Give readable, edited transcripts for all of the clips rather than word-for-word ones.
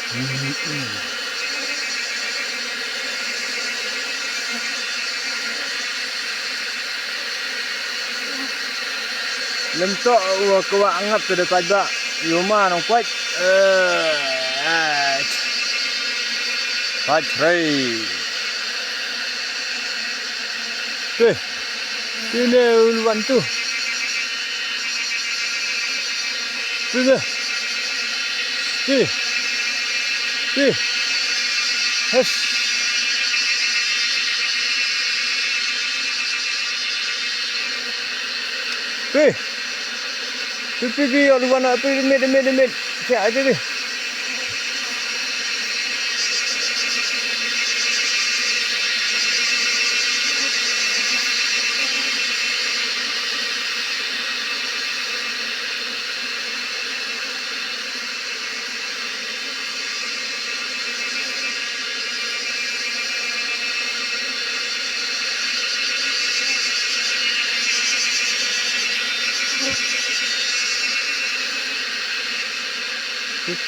Lem to ko angap to dekat ba. Yuma nong kuat. Patrai. Ini uluan tu. Yes. Pi uluan apa mid. Siap aja pi.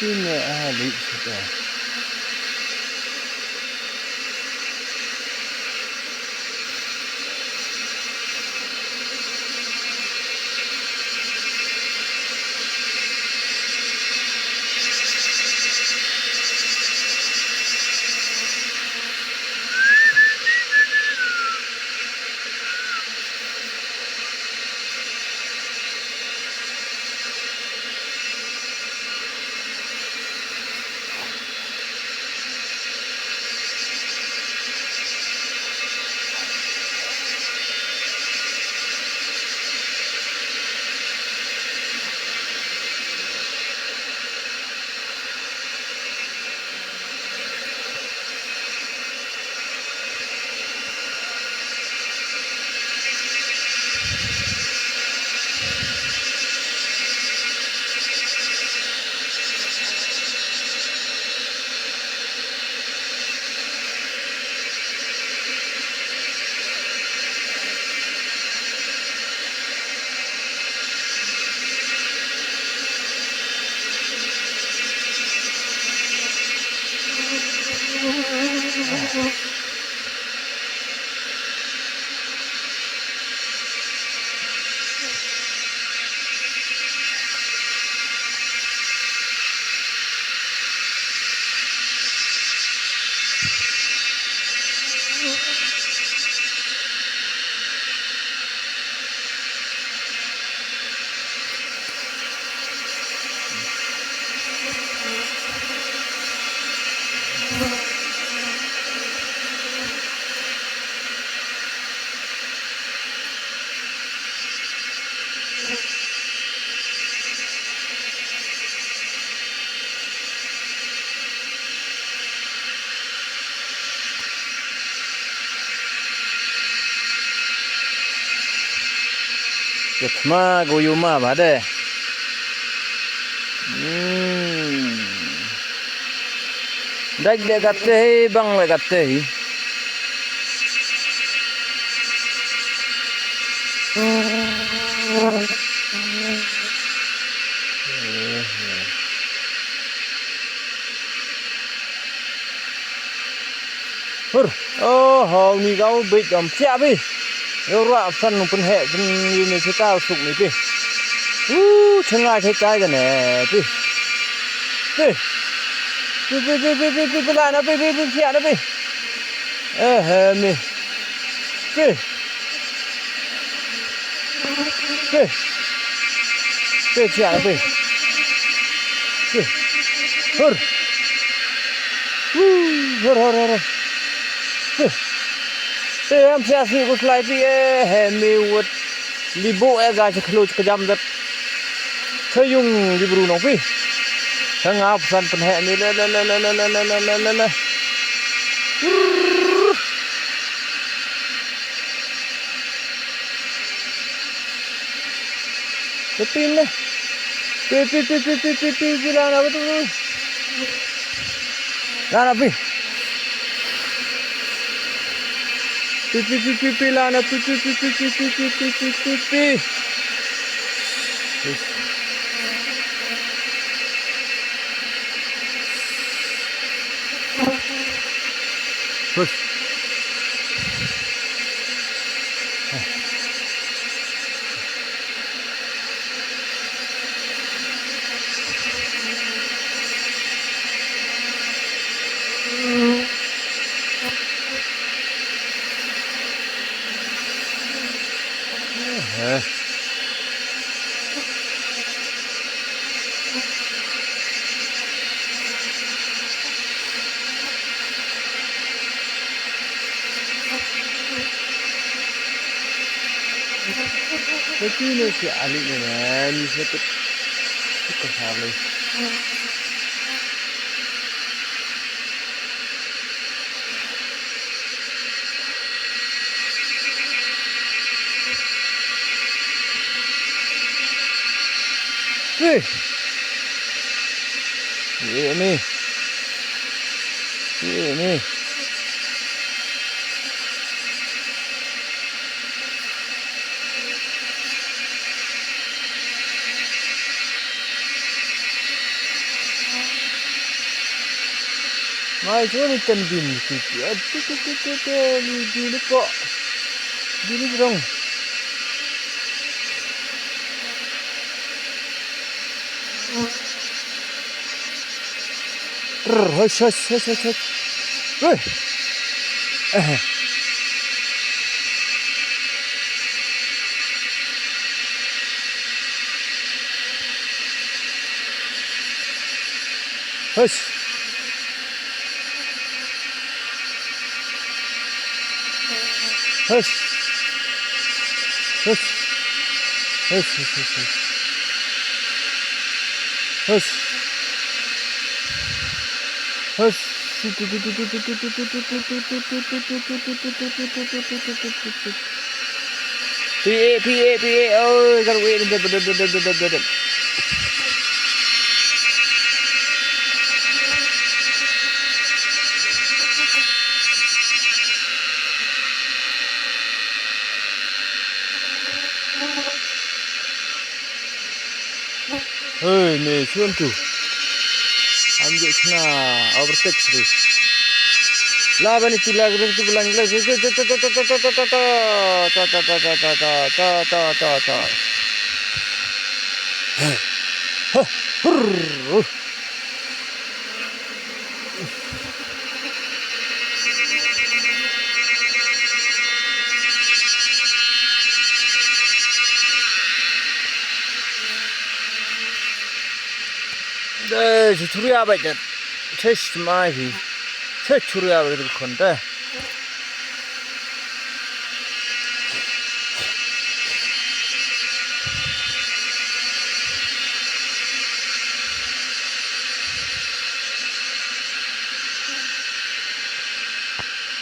Ini ahli sudah. Yuma goyuma bade. Dak de katte hi bang le katte hi. Oh, hầu ni gấu bị đầm chẹt đi. Yêu rạ phân phân hệ phân như này thế cao sụp này đi. Chân ai thấy cái này đi. Đi lại nó đi chẹt nó đi. Mi. Đi. Chẹt nó đi. Hur. Em sẽ sử dụng lại thì mi vật libo ga sẽ khlo cho jam dat khơi dùng libru nong pi thang áp san pen he mi la pin ne pi la na betul na pi Pi lana pi. Push. Cái kia nó sẽ ăn đi nè, như thế tức có sao đây. Ê, vậy nè, vậy nè. Mai chỗ này cần tìm thì đi nước cọ đi nước rong hơi hơi ơi hơi Hush. Hush. Hush. Hush. Hush. PA. Oh, gotta wait. Ơi, nè xuân chủ, anh vậy na, overtake rồi. La bani tu la gre tu bulan la, ta. Đây, churi apa itu? Test mai hi, test churi apa itu konda.